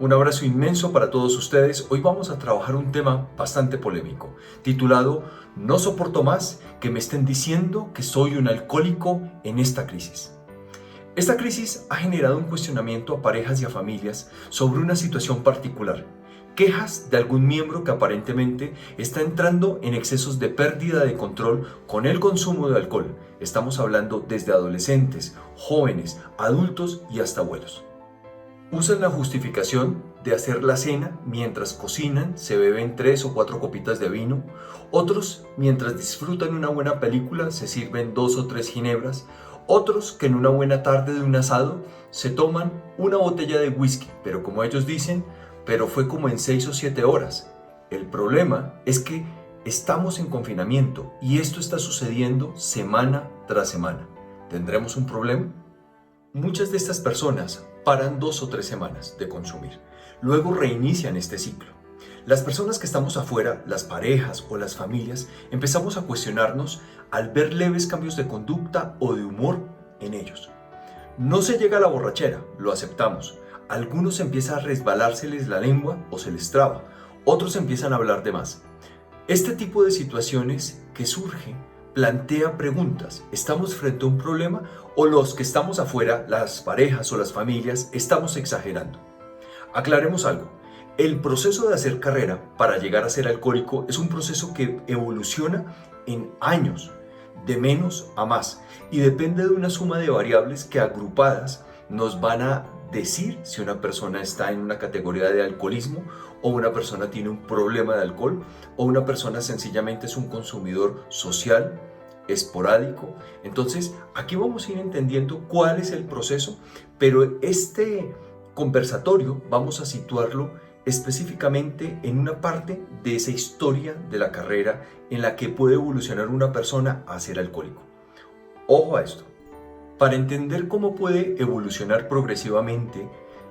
Un abrazo inmenso para todos ustedes. Hoy vamos a trabajar un tema bastante polémico, titulado "No soporto más que me estén diciendo que soy un alcohólico en esta crisis". Esta crisis ha generado un cuestionamiento a parejas y a familias sobre una situación particular. Quejas de algún miembro que aparentemente está entrando en excesos de pérdida de control con el consumo de alcohol. Estamos hablando desde adolescentes, jóvenes, adultos y hasta abuelos. Usan la justificación de hacer la cena mientras cocinan, se beben 3 o 4 copitas de vino. Otros, mientras disfrutan una buena película, se sirven 2 o 3 ginebras. Otros, que en una buena tarde de un asado, se toman una botella de whisky, pero como ellos dicen, pero fue como en 6 o 7 horas. El problema es que estamos en confinamiento y esto está sucediendo semana tras semana. ¿Tendremos un problema? Muchas de estas personas paran 2 o 3 semanas de consumir. Luego reinician este ciclo. Las personas que estamos afuera, las parejas o las familias, empezamos a cuestionarnos al ver leves cambios de conducta o de humor en ellos. No se llega a la borrachera, lo aceptamos. Algunos empieza a resbalárseles la lengua o se les traba. Otros empiezan a hablar de más. Este tipo de situaciones que surgen plantea preguntas. ¿Estamos frente a un problema o los que estamos afuera, las parejas o las familias, estamos exagerando? Aclaremos algo. El proceso de hacer carrera para llegar a ser alcohólico es un proceso que evoluciona en años, de menos a más, y depende de una suma de variables que agrupadas nos van a decir si una persona está en una categoría de alcoholismo o una persona tiene un problema de alcohol o una persona sencillamente es un consumidor social, esporádico. Entonces, aquí vamos a ir entendiendo cuál es el proceso, pero este conversatorio vamos a situarlo específicamente en una parte de esa historia de la carrera en la que puede evolucionar una persona a ser alcohólico. Ojo a esto. Para entender cómo puede evolucionar progresivamente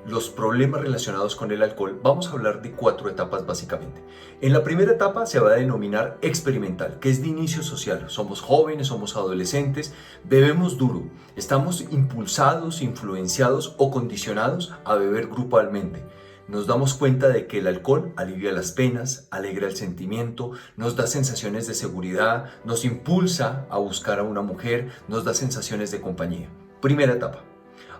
los problemas relacionados con el alcohol, vamos a hablar de 4 etapas básicamente. En la primera etapa se va a denominar experimental, que es de inicio social. Somos jóvenes, somos adolescentes, bebemos duro, estamos impulsados, influenciados o condicionados a beber grupalmente. Nos damos cuenta de que el alcohol alivia las penas, alegra el sentimiento, nos da sensaciones de seguridad, nos impulsa a buscar a una mujer, nos da sensaciones de compañía. Primera etapa.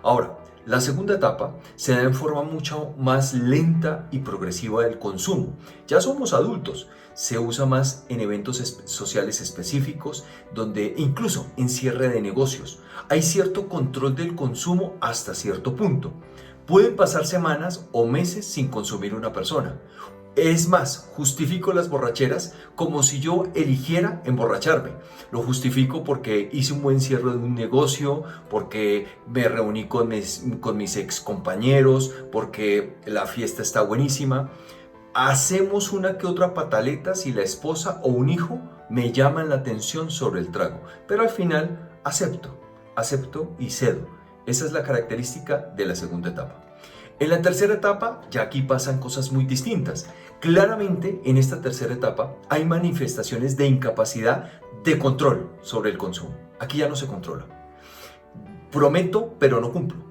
Ahora, la segunda etapa se da en forma mucho más lenta y progresiva del consumo. Ya somos adultos, se usa más en eventos sociales específicos, donde incluso en cierre de negocios hay cierto control del consumo hasta cierto punto. Pueden pasar semanas o meses sin consumir una persona. Es más, justifico las borracheras como si yo eligiera emborracharme. Lo justifico porque hice un buen cierre de un negocio, porque me reuní con mis ex compañeros, porque la fiesta está buenísima. Hacemos una que otra pataleta si la esposa o un hijo me llaman la atención sobre el trago. Pero al final acepto y cedo. Esa es la característica de la segunda etapa. En la tercera etapa, ya aquí pasan cosas muy distintas. Claramente, en esta tercera etapa hay manifestaciones de incapacidad de control sobre el consumo. Aquí ya no se controla. Prometo, pero no cumplo.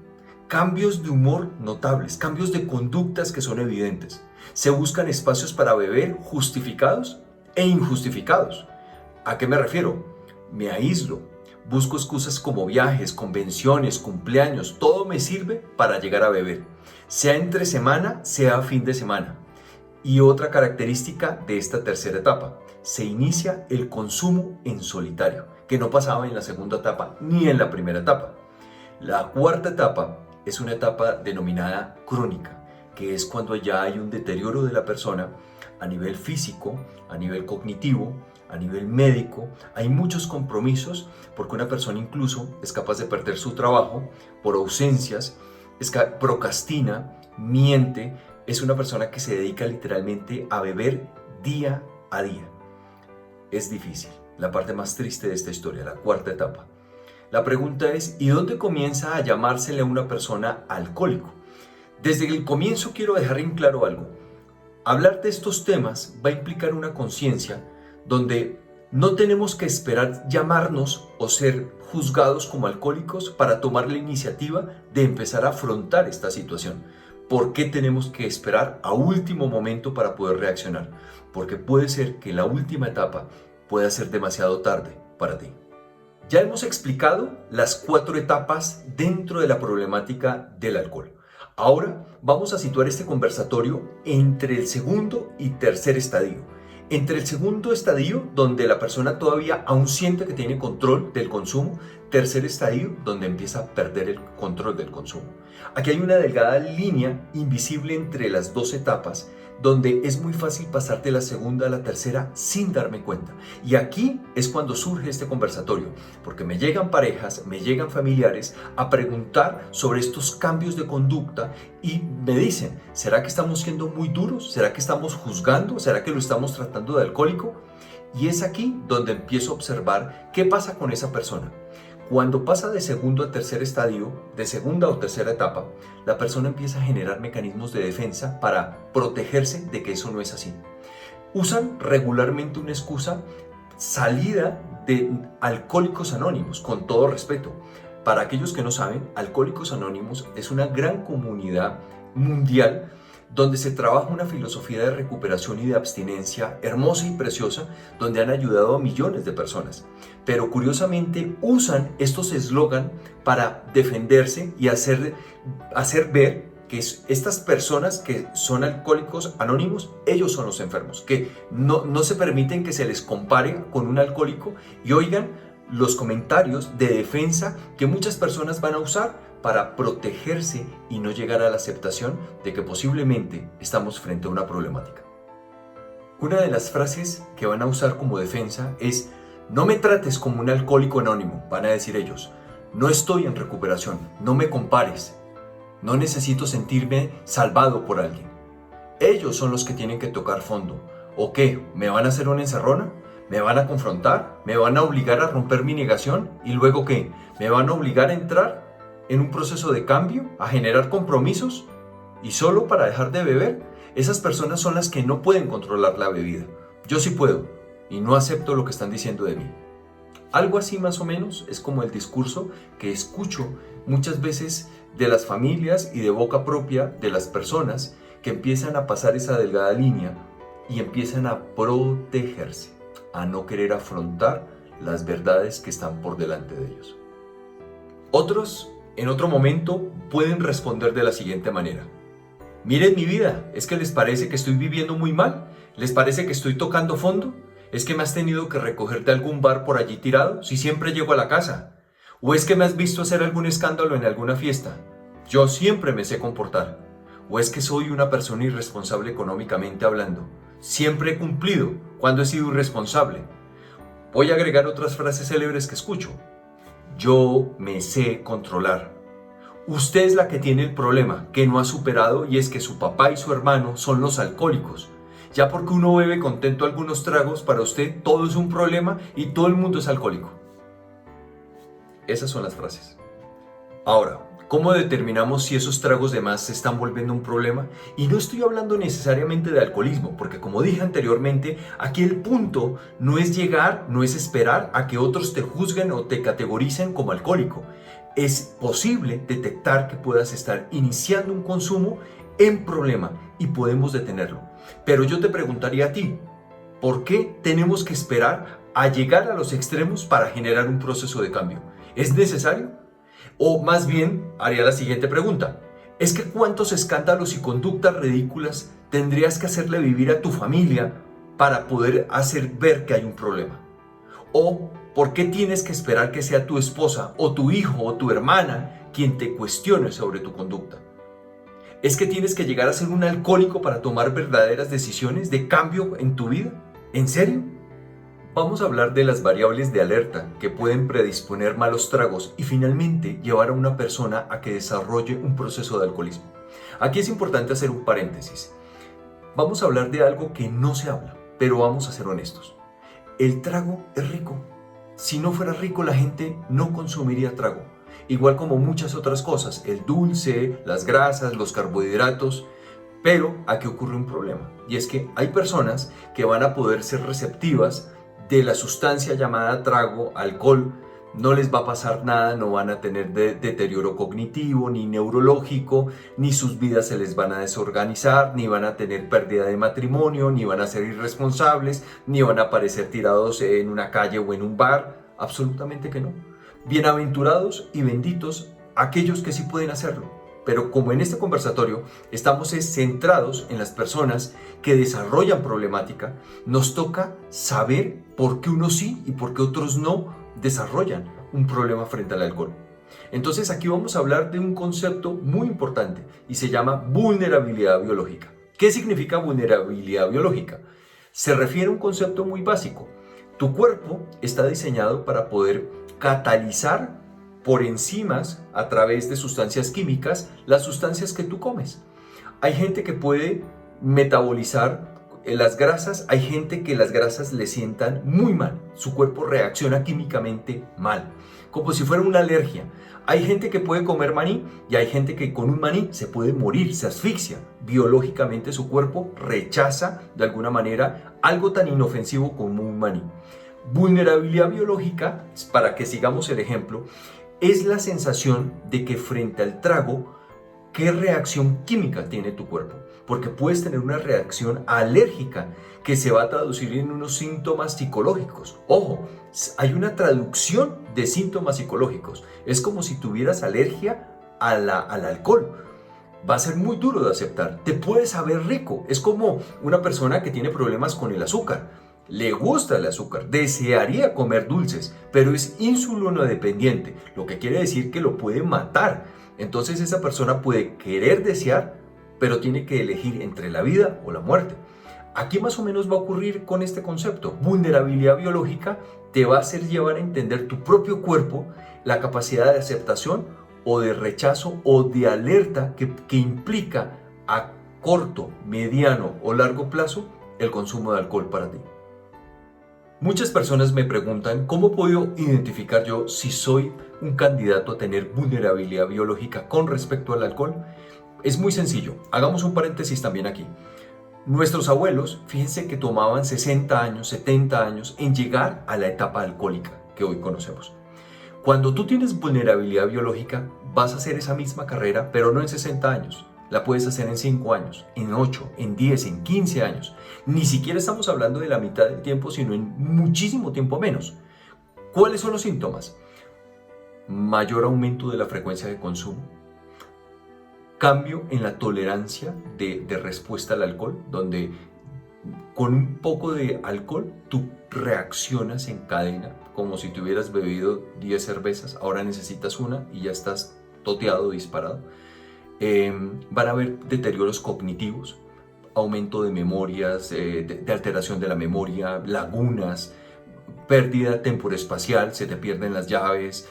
Cambios de humor notables, cambios de conductas que son evidentes. Se buscan espacios para beber justificados e injustificados. ¿A qué me refiero? Me aíslo. Busco excusas como viajes, convenciones, cumpleaños, todo me sirve para llegar a beber, sea entre semana, sea fin de semana. Y otra característica de esta tercera etapa, se inicia el consumo en solitario, que no pasaba en la segunda etapa ni en la primera etapa. La cuarta etapa es una etapa denominada crónica, que es cuando ya hay un deterioro de la persona a nivel físico, a nivel cognitivo, a nivel médico. Hay muchos compromisos porque una persona incluso es capaz de perder su trabajo por ausencias, procrastina, miente. Es una persona que se dedica literalmente a beber día a día. Es difícil, la parte más triste de esta historia, la cuarta etapa. La pregunta es, ¿y dónde comienza a llamársele a una persona alcohólico? Desde el comienzo quiero dejar en claro algo. Hablar de estos temas va a implicar una conciencia donde no tenemos que esperar llamarnos o ser juzgados como alcohólicos para tomar la iniciativa de empezar a afrontar esta situación. ¿Por qué tenemos que esperar a último momento para poder reaccionar? Porque puede ser que la última etapa pueda ser demasiado tarde para ti. Ya hemos explicado las 4 etapas dentro de la problemática del alcohol. Ahora vamos a situar este conversatorio entre el segundo y tercer estadio. Entre el segundo estadio, donde la persona todavía aún siente que tiene control del consumo, tercer estadio, donde empieza a perder el control del consumo. Aquí hay una delgada línea invisible entre las 2 etapas, donde es muy fácil pasar de la segunda a la tercera sin darme cuenta. Y aquí es cuando surge este conversatorio, porque me llegan parejas, me llegan familiares a preguntar sobre estos cambios de conducta y me dicen, ¿será que estamos siendo muy duros? ¿Será que estamos juzgando? ¿Será que lo estamos tratando de alcohólico? Y es aquí donde empiezo a observar qué pasa con esa persona. Cuando pasa de segundo a tercer estadio, de segunda o tercera etapa, la persona empieza a generar mecanismos de defensa para protegerse de que eso no es así. Usan regularmente una excusa salida de Alcohólicos Anónimos, con todo respeto. Para aquellos que no saben, Alcohólicos Anónimos es una gran comunidad mundial donde se trabaja una filosofía de recuperación y de abstinencia hermosa y preciosa, donde han ayudado a millones de personas. Pero curiosamente usan estos eslogan para defenderse y hacer ver que estas personas que son alcohólicos anónimos, ellos son los enfermos, que no se permiten que se les compare con un alcohólico y oigan los comentarios de defensa que muchas personas van a usar para protegerse y no llegar a la aceptación de que posiblemente estamos frente a una problemática. Una de las frases que van a usar como defensa es: no me trates como un alcohólico anónimo, van a decir ellos. No estoy en recuperación, no me compares. No necesito sentirme salvado por alguien. Ellos son los que tienen que tocar fondo. ¿O qué? ¿Me van a hacer una encerrona? ¿Me van a confrontar? ¿Me van a obligar a romper mi negación? ¿Y luego qué? ¿Me van a obligar a entrar en un proceso de cambio? ¿A generar compromisos? ¿Y solo para dejar de beber? Esas personas son las que no pueden controlar la bebida. Yo sí puedo y no acepto lo que están diciendo de mí. Algo así más o menos es como el discurso que escucho muchas veces de las familias y de boca propia de las personas que empiezan a pasar esa delgada línea y empiezan a protegerse, a no querer afrontar las verdades que están por delante de ellos. Otros, en otro momento, pueden responder de la siguiente manera: miren mi vida, ¿es que les parece que estoy viviendo muy mal? ¿Les parece que estoy tocando fondo? ¿Es que me has tenido que recoger de algún bar por allí tirado si siempre llego a la casa? ¿O es que me has visto hacer algún escándalo en alguna fiesta? Yo siempre me sé comportar. ¿O es que soy una persona irresponsable económicamente hablando? Siempre he cumplido cuando he sido irresponsable. Voy a agregar otras frases célebres que escucho. Yo me sé controlar. Usted es la que tiene el problema que no ha superado, y es que su papá y su hermano son los alcohólicos. Ya porque uno bebe contento algunos tragos, para usted todo es un problema y todo el mundo es alcohólico. Esas son las frases. Ahora, ¿cómo determinamos si esos tragos de más se están volviendo un problema? Y no estoy hablando necesariamente de alcoholismo, porque como dije anteriormente, aquí el punto no es llegar, no es esperar a que otros te juzguen o te categoricen como alcohólico. Es posible detectar que puedas estar iniciando un consumo en problema y podemos detenerlo. Pero yo te preguntaría a ti, ¿por qué tenemos que esperar a llegar a los extremos para generar un proceso de cambio? ¿Es necesario? O más bien, haría la siguiente pregunta. ¿Es que cuántos escándalos y conductas ridículas tendrías que hacerle vivir a tu familia para poder hacer ver que hay un problema? ¿O por qué tienes que esperar que sea tu esposa o tu hijo o tu hermana quien te cuestione sobre tu conducta? ¿Es que tienes que llegar a ser un alcohólico para tomar verdaderas decisiones de cambio en tu vida? ¿En serio? Vamos a hablar de las variables de alerta que pueden predisponer malos tragos y finalmente llevar a una persona a que desarrolle un proceso de alcoholismo. Aquí es importante hacer un paréntesis. Vamos a hablar de algo que no se habla, pero vamos a ser honestos. El trago es rico. Si no fuera rico, la gente no consumiría trago. Igual como muchas otras cosas, el dulce, las grasas, los carbohidratos. Pero aquí ocurre un problema, y es que hay personas que van a poder ser receptivas de la sustancia llamada trago, alcohol, no les va a pasar nada, no van a tener deterioro cognitivo ni neurológico, ni sus vidas se les van a desorganizar, ni van a tener pérdida de matrimonio, ni van a ser irresponsables, ni van a aparecer tirados en una calle o en un bar. Absolutamente que no. Bienaventurados y benditos aquellos que sí pueden hacerlo. Pero como en este conversatorio estamos centrados en las personas que desarrollan problemática, nos toca saber por qué unos sí y por qué otros no desarrollan un problema frente al alcohol. Entonces aquí vamos a hablar de un concepto muy importante y se llama vulnerabilidad biológica. ¿Qué significa vulnerabilidad biológica? Se refiere a un concepto muy básico. Tu cuerpo está diseñado para poder catalizar por enzimas a través de sustancias químicas las sustancias que tú comes. Hay gente que puede metabolizar las grasas, hay gente que las grasas le sientan muy mal, su cuerpo reacciona químicamente mal, como si fuera una alergia. Hay gente que puede comer maní y hay gente que con un maní se puede morir, se asfixia. Biológicamente su cuerpo rechaza de alguna manera algo tan inofensivo como un maní. Vulnerabilidad biológica, para que sigamos el ejemplo, es la sensación de que frente al trago, ¿qué reacción química tiene tu cuerpo? Porque puedes tener una reacción alérgica que se va a traducir en unos síntomas psicológicos. Ojo, hay una traducción de síntomas psicológicos. Es como si tuvieras alergia al alcohol. Va a ser muy duro de aceptar. Te puede saber rico. Es como una persona que tiene problemas con el azúcar. Le gusta el azúcar, desearía comer dulces, pero es insulinodependiente, lo que quiere decir que lo puede matar. Entonces esa persona puede querer desear, pero tiene que elegir entre la vida o la muerte. Aquí más o menos va a ocurrir con este concepto. Vulnerabilidad biológica te va a hacer llevar a entender tu propio cuerpo, la capacidad de aceptación o de rechazo o de alerta que implica a corto, mediano o largo plazo el consumo de alcohol para ti. Muchas personas me preguntan cómo puedo identificar yo si soy un candidato a tener vulnerabilidad biológica con respecto al alcohol. Es muy sencillo, hagamos un paréntesis también aquí. Nuestros abuelos, fíjense que tomaban 60 años, 70 años en llegar a la etapa alcohólica que hoy conocemos. Cuando tú tienes vulnerabilidad biológica, vas a hacer esa misma carrera, pero no en 60 años. La puedes hacer en 5 años, en 8, en 10, en 15 años. Ni siquiera estamos hablando de la mitad del tiempo, sino en muchísimo tiempo menos. ¿Cuáles son los síntomas? Mayor aumento de la frecuencia de consumo, cambio en la tolerancia de respuesta al alcohol, donde con un poco de alcohol tú reaccionas en cadena, como si te hubieras bebido 10 cervezas, ahora necesitas una y ya estás toteado, disparado. Van a haber deterioros cognitivos, aumento de memorias, de alteración de la memoria, lagunas, pérdida temporoespacial, se te pierden las llaves,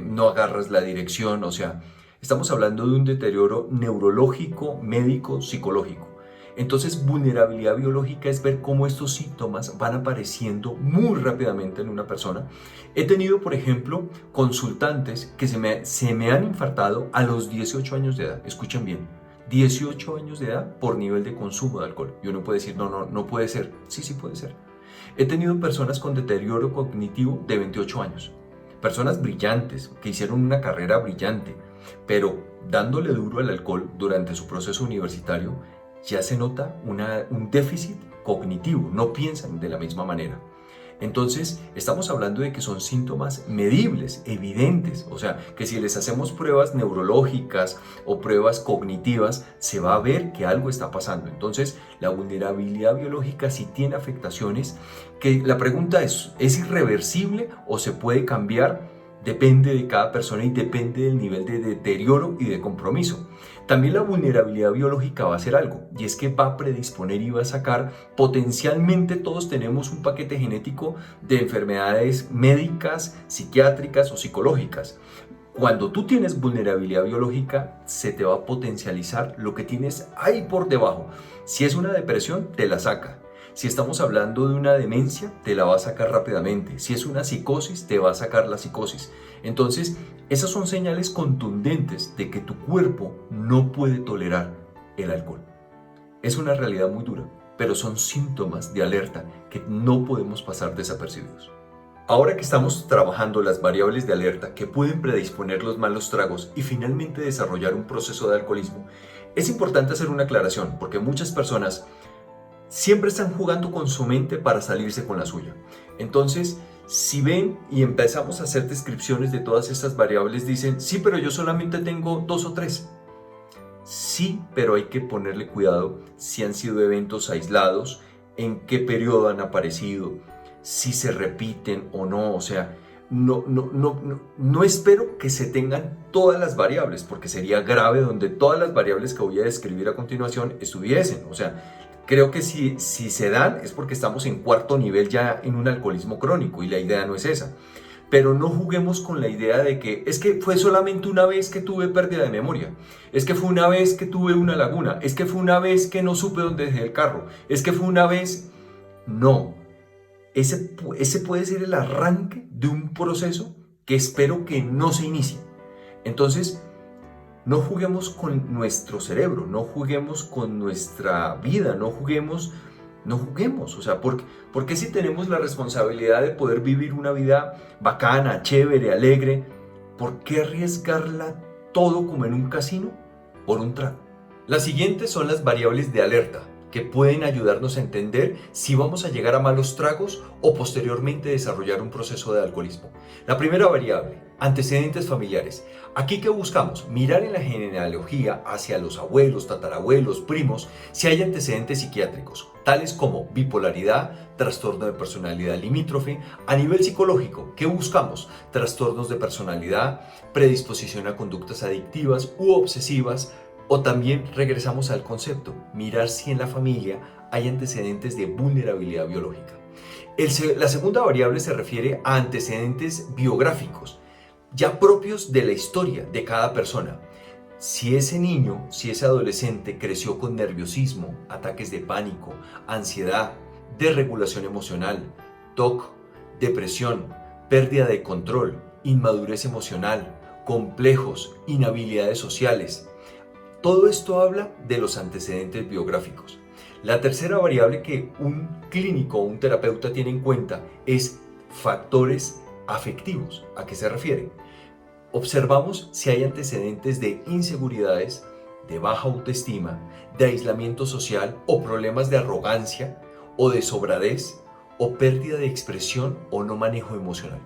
no agarras la dirección, o sea, estamos hablando de un deterioro neurológico, médico, psicológico. Entonces, vulnerabilidad biológica es ver cómo estos síntomas van apareciendo muy rápidamente en una persona. He tenido, por ejemplo, consultantes que se me han infartado a los 18 años de edad. Escuchen bien, 18 años de edad por nivel de consumo de alcohol. Y uno puede decir, no puede ser. Sí, sí puede ser. He tenido personas con deterioro cognitivo de 28 años. Personas brillantes, que hicieron una carrera brillante, pero dándole duro al alcohol durante su proceso universitario, ya se nota un déficit cognitivo, no piensan de la misma manera. Entonces, estamos hablando de que son síntomas medibles, evidentes, o sea, que si les hacemos pruebas neurológicas o pruebas cognitivas, se va a ver que algo está pasando. Entonces, la vulnerabilidad biológica sí tiene afectaciones, que la pregunta ¿es irreversible o se puede cambiar? Depende de cada persona y depende del nivel de deterioro y de compromiso. También la vulnerabilidad biológica va a hacer algo, y es que va a predisponer y va a sacar, potencialmente todos tenemos un paquete genético de enfermedades médicas, psiquiátricas o psicológicas. Cuando tú tienes vulnerabilidad biológica, se te va a potencializar lo que tienes ahí por debajo. Si es una depresión, te la saca. Si estamos hablando de una demencia, te la va a sacar rápidamente. Si es una psicosis, te va a sacar la psicosis. Entonces, esas son señales contundentes de que tu cuerpo no puede tolerar el alcohol. Es una realidad muy dura, pero son síntomas de alerta que no podemos pasar desapercibidos. Ahora que estamos trabajando las variables de alerta que pueden predisponer los malos tragos y finalmente desarrollar un proceso de alcoholismo, es importante hacer una aclaración porque muchas personas siempre están jugando con su mente para salirse con la suya. Entonces, si ven y empezamos a hacer descripciones de todas estas variables, dicen, sí, pero yo solamente tengo 2 o 3. Sí, pero hay que ponerle cuidado si han sido eventos aislados, en qué periodo han aparecido, si se repiten o no. O sea, no espero que se tengan todas las variables, porque sería grave donde todas las variables que voy a describir a continuación estuviesen. O sea, creo que si se dan es porque estamos en cuarto nivel ya en un alcoholismo crónico y la idea no es esa. Pero no juguemos con la idea de que es que fue solamente una vez que tuve pérdida de memoria, es que fue una vez que tuve una laguna, es que fue una vez que no supe dónde dejé el carro, es que fue una vez... No, ese puede ser el arranque de un proceso que espero que no se inicie. Entonces, no juguemos con nuestro cerebro, no juguemos con nuestra vida, no juguemos. O sea, ¿por qué si tenemos la responsabilidad de poder vivir una vida bacana, chévere, alegre, por qué arriesgarla todo como en un casino por un trago? Las siguientes son las variables de alerta que pueden ayudarnos a entender si vamos a llegar a malos tragos o posteriormente desarrollar un proceso de alcoholismo. La primera variable, antecedentes familiares. Aquí, ¿qué buscamos? Mirar en la genealogía hacia los abuelos, tatarabuelos, primos, si hay antecedentes psiquiátricos, tales como bipolaridad, trastorno de personalidad limítrofe. A nivel psicológico, ¿qué buscamos? Trastornos de personalidad, predisposición a conductas adictivas u obsesivas. O también regresamos al concepto, mirar si en la familia hay antecedentes de vulnerabilidad biológica. La segunda variable se refiere a antecedentes biográficos, ya propios de la historia de cada persona. Si ese niño, si ese adolescente creció con nerviosismo, ataques de pánico, ansiedad, desregulación emocional, TOC, depresión, pérdida de control, inmadurez emocional, complejos, inhabilidades sociales. Todo esto habla de los antecedentes biográficos. La tercera variable que un clínico o un terapeuta tiene en cuenta es factores afectivos. ¿A qué se refiere? Observamos si hay antecedentes de inseguridades, de baja autoestima, de aislamiento social o problemas de arrogancia o de sobradez o pérdida de expresión o no manejo emocional.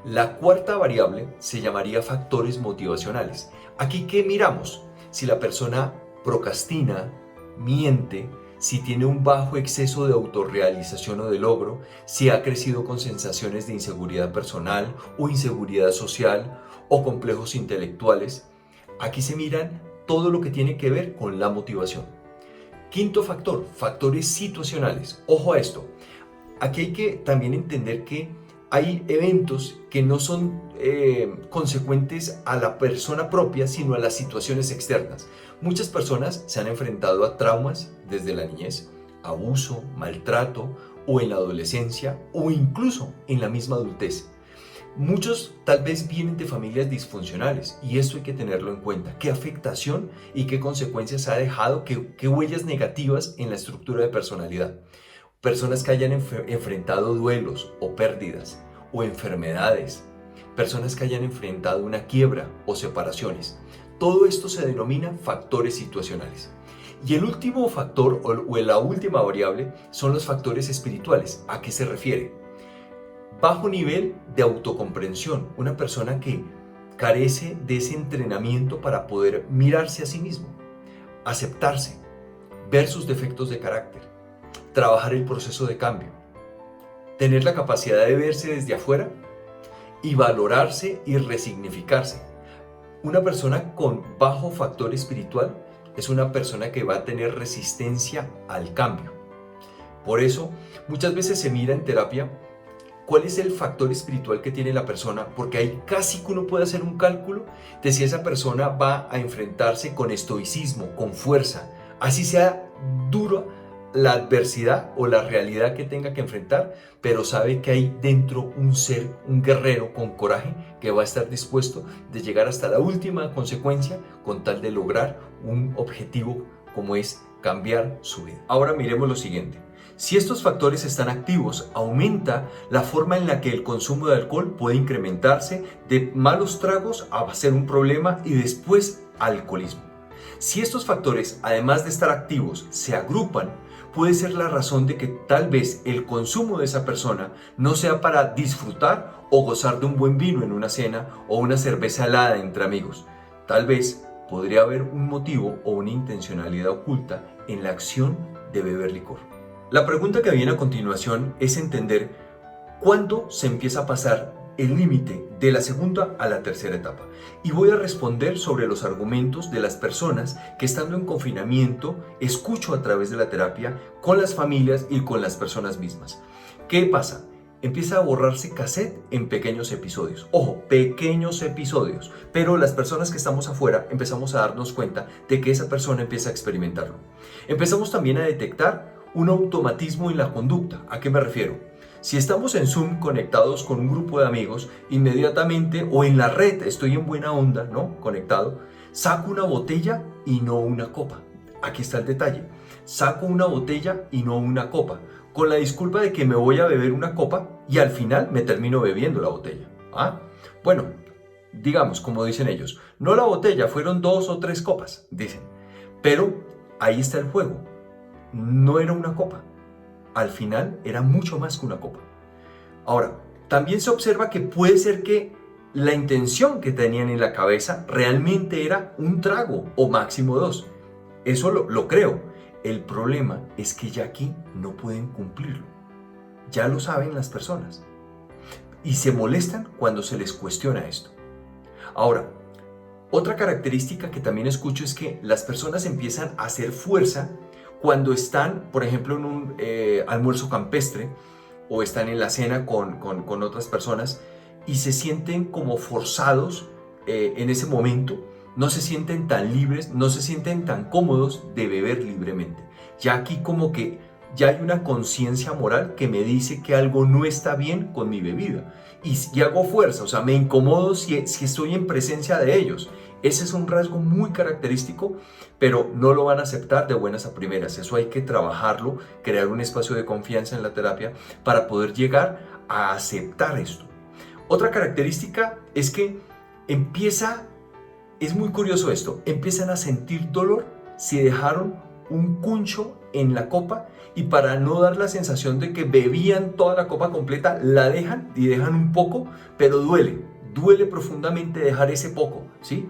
La cuarta variable se llamaría factores motivacionales. Aquí, ¿qué miramos? Si la persona procrastina, miente, si tiene un bajo exceso de autorrealización o de logro, si ha crecido con sensaciones de inseguridad personal o inseguridad social o complejos intelectuales. Aquí se miran todo lo que tiene que ver con la motivación. Quinto factor, factores situacionales. Ojo a esto. Aquí hay que también entender que hay eventos que no son consecuentes a la persona propia, sino a las situaciones externas. Muchas personas se han enfrentado a traumas desde la niñez, abuso, maltrato, o en la adolescencia, o incluso en la misma adultez. Muchos tal vez vienen de familias disfuncionales y esto hay que tenerlo en cuenta. ¿Qué afectación y qué consecuencias ha dejado, qué huellas negativas en la estructura de personalidad? Personas que hayan enfrentado duelos o pérdidas o enfermedades, personas que hayan enfrentado una quiebra o separaciones. Todo esto se denomina factores situacionales. Y el último factor o la última variable son los factores espirituales. ¿A qué se refiere? Bajo nivel de autocomprensión, una persona que carece de ese entrenamiento para poder mirarse a sí mismo, aceptarse, ver sus defectos de carácter, trabajar el proceso de cambio, tener la capacidad de verse desde afuera y valorarse y resignificarse. Una persona con bajo factor espiritual es una persona que va a tener resistencia al cambio. Por eso, muchas veces se mira en terapia cuál es el factor espiritual que tiene la persona, porque ahí casi que uno puede hacer un cálculo de si esa persona va a enfrentarse con estoicismo, con fuerza, así sea duro la adversidad o la realidad que tenga que enfrentar, pero sabe que hay dentro un ser, un guerrero con coraje que va a estar dispuesto de llegar hasta la última consecuencia con tal de lograr un objetivo como es cambiar su vida. Ahora miremos lo siguiente. Si estos factores están activos, aumenta la forma en la que el consumo de alcohol puede incrementarse de malos tragos a ser un problema y después alcoholismo. Si estos factores, además de estar activos, se agrupan, puede ser la razón de que tal vez el consumo de esa persona no sea para disfrutar o gozar de un buen vino en una cena o una cerveza helada entre amigos. Tal vez podría haber un motivo o una intencionalidad oculta en la acción de beber licor. La pregunta que viene a continuación es entender cuándo se empieza a pasar el límite de la segunda a la tercera etapa. Y voy a responder sobre los argumentos de las personas que estando en confinamiento escucho a través de la terapia con las familias y con las personas mismas. ¿Qué pasa? Empieza a borrarse cassette en pequeños episodios. Ojo, pequeños episodios. Pero las personas que estamos afuera empezamos a darnos cuenta de que esa persona empieza a experimentarlo. Empezamos también a detectar un automatismo en la conducta. ¿A qué me refiero? Si estamos en Zoom conectados con un grupo de amigos, inmediatamente, o en la red, estoy en buena onda, ¿no? Conectado, saco una botella y no una copa. Aquí está el detalle. Saco una botella y no una copa, con la disculpa de que me voy a beber una copa y al final me termino bebiendo la botella. Bueno, digamos, como dicen ellos, no la botella, fueron 2 o 3 copas, dicen. Pero ahí está el juego. No era una copa. Al final era mucho más que una copa. Ahora, también se observa que puede ser que la intención que tenían en la cabeza realmente era un trago o máximo 2. Eso lo creo. El problema es que ya aquí no pueden cumplirlo. Ya lo saben las personas. Y se molestan cuando se les cuestiona esto. Ahora, otra característica que también escucho es que las personas empiezan a hacer fuerza cuando están, por ejemplo, en un almuerzo campestre o están en la cena con otras personas y se sienten como forzados en ese momento, no se sienten tan libres, no se sienten tan cómodos de beber libremente. Ya aquí como que ya hay una conciencia moral que me dice que algo no está bien con mi bebida y hago fuerza, o sea, me incomodo si estoy en presencia de ellos. Ese es un rasgo muy característico, pero no lo van a aceptar de buenas a primeras. Eso hay que trabajarlo, crear un espacio de confianza en la terapia para poder llegar a aceptar esto. Otra característica es que es muy curioso esto, empiezan a sentir dolor si dejaron un cuncho en la copa y para no dar la sensación de que bebían toda la copa completa, la dejan y dejan un poco, pero duele profundamente dejar ese poco, ¿sí?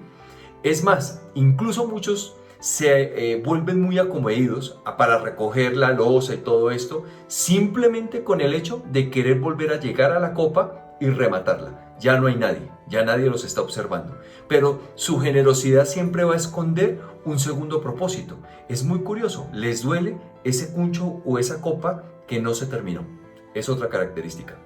Es más, incluso muchos se vuelven muy acomedidos para recoger la loza y todo esto, simplemente con el hecho de querer volver a llegar a la copa y rematarla. Ya no hay nadie, ya nadie los está observando. Pero su generosidad siempre va a esconder un segundo propósito. Es muy curioso, les duele ese cuncho o esa copa que no se terminó. Es otra característica.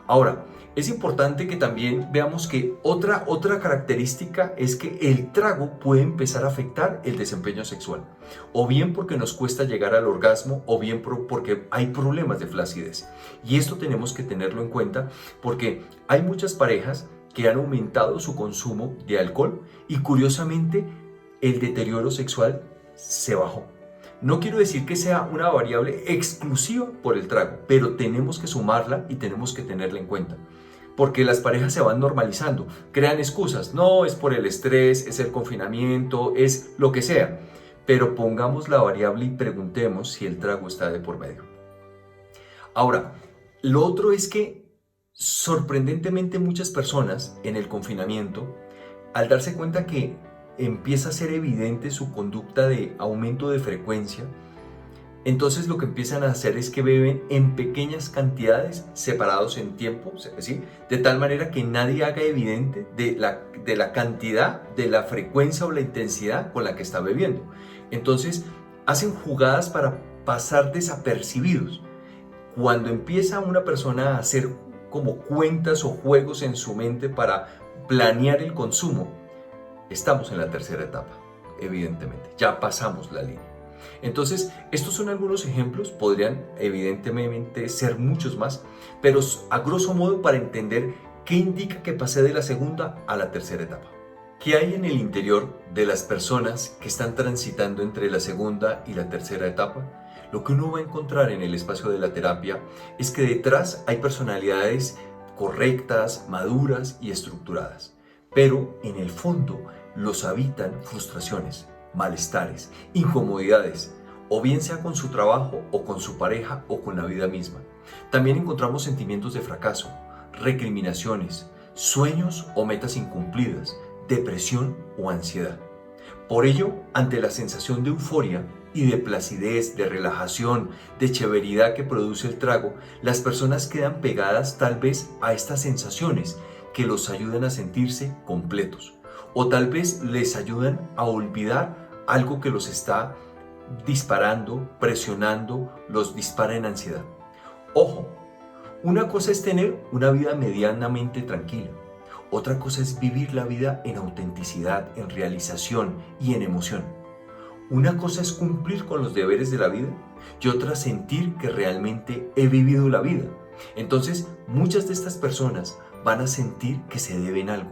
Ahora, es importante que también veamos que otra característica es que el trago puede empezar a afectar el desempeño sexual, o bien porque nos cuesta llegar al orgasmo, o bien porque hay problemas de flacidez. Y esto tenemos que tenerlo en cuenta porque hay muchas parejas que han aumentado su consumo de alcohol y curiosamente el deterioro sexual se bajó. No quiero decir que sea una variable exclusiva por el trago, pero tenemos que sumarla y tenemos que tenerla en cuenta. Porque las parejas se van normalizando, crean excusas, no es por el estrés, es el confinamiento, es lo que sea. Pero pongamos la variable y preguntemos si el trago está de por medio. Ahora, lo otro es que sorprendentemente muchas personas en el confinamiento, al darse cuenta que empieza a ser evidente su conducta de aumento de frecuencia, entonces lo que empiezan a hacer es que beben en pequeñas cantidades separados en tiempo, ¿sí? De tal manera que nadie haga evidente de la cantidad, de la frecuencia o la intensidad con la que está bebiendo. Entonces hacen jugadas para pasar desapercibidos. Cuando empieza una persona a hacer como cuentas o juegos en su mente para planear el consumo, estamos en la tercera etapa, evidentemente, ya pasamos la línea. Entonces, estos son algunos ejemplos, podrían evidentemente ser muchos más, pero a grosso modo para entender qué indica que pasé de la segunda a la tercera etapa. ¿Qué hay en el interior de las personas que están transitando entre la segunda y la tercera etapa? Lo que uno va a encontrar en el espacio de la terapia es que detrás hay personalidades correctas, maduras y estructuradas, pero en el fondo los habitan frustraciones, malestares, incomodidades, o bien sea con su trabajo o con su pareja o con la vida misma. También encontramos sentimientos de fracaso, recriminaciones, sueños o metas incumplidas, depresión o ansiedad. Por ello, ante la sensación de euforia y de placidez, de relajación, de chéveridad que produce el trago, las personas quedan pegadas tal vez a estas sensaciones que los ayudan a sentirse completos, o tal vez les ayudan a olvidar algo que los está disparando, presionando, los dispara en ansiedad. Ojo, una cosa es tener una vida medianamente tranquila. Otra cosa es vivir la vida en autenticidad, en realización y en emoción. Una cosa es cumplir con los deberes de la vida y otra sentir que realmente he vivido la vida. Entonces, muchas de estas personas van a sentir que se deben algo.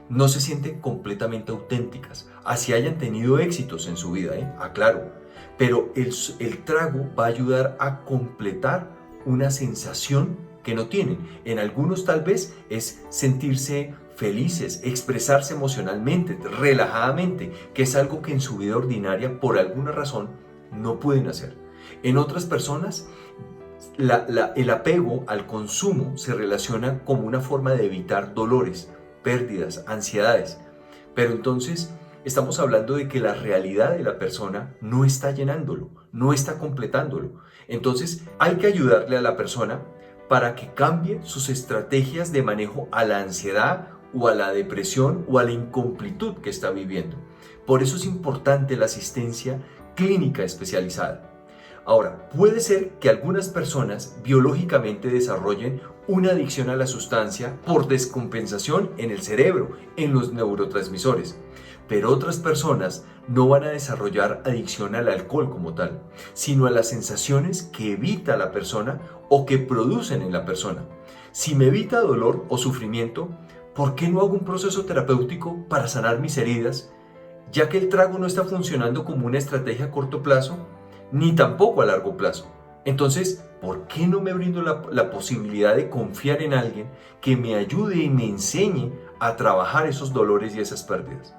No se sienten completamente auténticas, así hayan tenido éxitos en su vida, aclaro. Pero el trago va a ayudar a completar una sensación que no tienen. En algunos tal vez es sentirse felices, expresarse emocionalmente, relajadamente, que es algo que en su vida ordinaria por alguna razón no pueden hacer. En otras personas el apego al consumo se relaciona como una forma de evitar dolores, pérdidas, ansiedades. Pero entonces estamos hablando de que la realidad de la persona no está llenándolo, no está completándolo. Entonces hay que ayudarle a la persona para que cambie sus estrategias de manejo a la ansiedad o a la depresión o a la incompletud que está viviendo. Por eso es importante la asistencia clínica especializada. Ahora, puede ser que algunas personas biológicamente desarrollen una adicción a la sustancia por descompensación en el cerebro, en los neurotransmisores. Pero otras personas no van a desarrollar adicción al alcohol como tal, sino a las sensaciones que evita la persona o que producen en la persona. Si me evita dolor o sufrimiento, ¿por qué no hago un proceso terapéutico para sanar mis heridas? Ya que el trago no está funcionando como una estrategia a corto plazo, ni tampoco a largo plazo. Entonces, ¿por qué no me brindo la posibilidad de confiar en alguien que me ayude y me enseñe a trabajar esos dolores y esas pérdidas?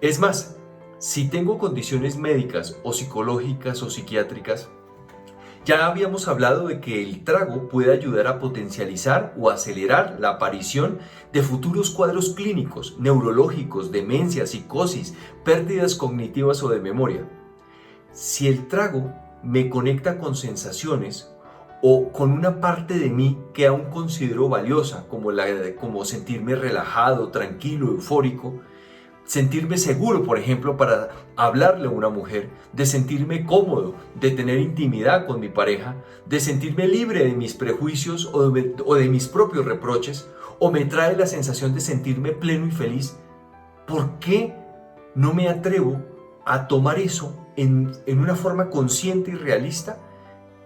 Es más, si tengo condiciones médicas o psicológicas o psiquiátricas, ya habíamos hablado de que el trago puede ayudar a potencializar o acelerar la aparición de futuros cuadros clínicos, neurológicos, demencia, psicosis, pérdidas cognitivas o de memoria. Si el trago me conecta con sensaciones o con una parte de mí que aún considero valiosa, como sentirme relajado, tranquilo, eufórico, sentirme seguro, por ejemplo, para hablarle a una mujer, de sentirme cómodo, de tener intimidad con mi pareja, de sentirme libre de mis prejuicios o de mis propios reproches, o me trae la sensación de sentirme pleno y feliz, ¿por qué no me atrevo a tomar eso en una forma consciente y realista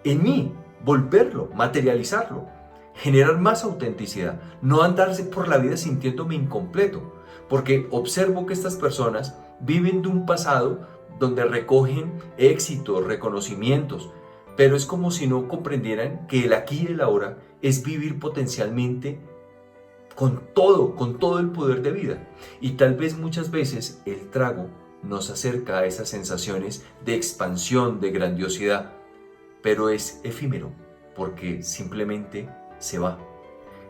en mí, volverlo, materializarlo, generar más autenticidad, no andarse por la vida sintiéndome incompleto? Porque observo que estas personas viven de un pasado donde recogen éxitos, reconocimientos, pero es como si no comprendieran que el aquí y el ahora es vivir potencialmente con todo el poder de vida. Y tal vez muchas veces el trago nos acerca a esas sensaciones de expansión, de grandiosidad, pero es efímero porque simplemente se va.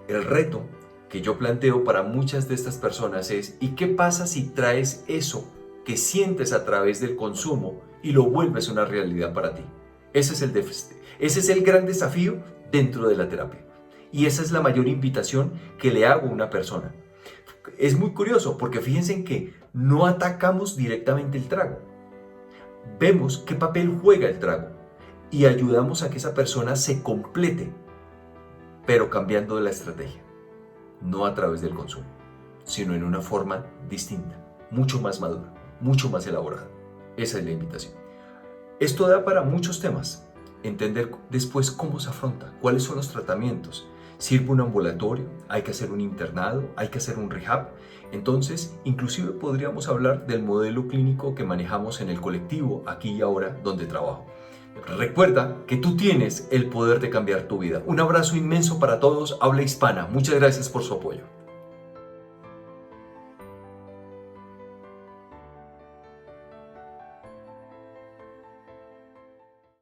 El reto que yo planteo para muchas de estas personas es: ¿y qué pasa si traes eso que sientes a través del consumo y lo vuelves una realidad para ti? Ese es el gran desafío dentro de la terapia. Y esa es la mayor invitación que le hago a una persona. Es muy curioso porque fíjense en que no atacamos directamente el trago. Vemos qué papel juega el trago y ayudamos a que esa persona se complete, pero cambiando la estrategia. No a través del consumo, sino en una forma distinta, mucho más madura, mucho más elaborada. Esa es la invitación. Esto da para muchos temas. Entender después cómo se afronta, cuáles son los tratamientos. ¿Sirve un ambulatorio? ¿Hay que hacer un internado? ¿Hay que hacer un rehab? Entonces, inclusive podríamos hablar del modelo clínico que manejamos en el colectivo, aquí y ahora, donde trabajo. Recuerda que tú tienes el poder de cambiar tu vida. Un abrazo inmenso para todos. Habla Hispana. Muchas gracias por su apoyo.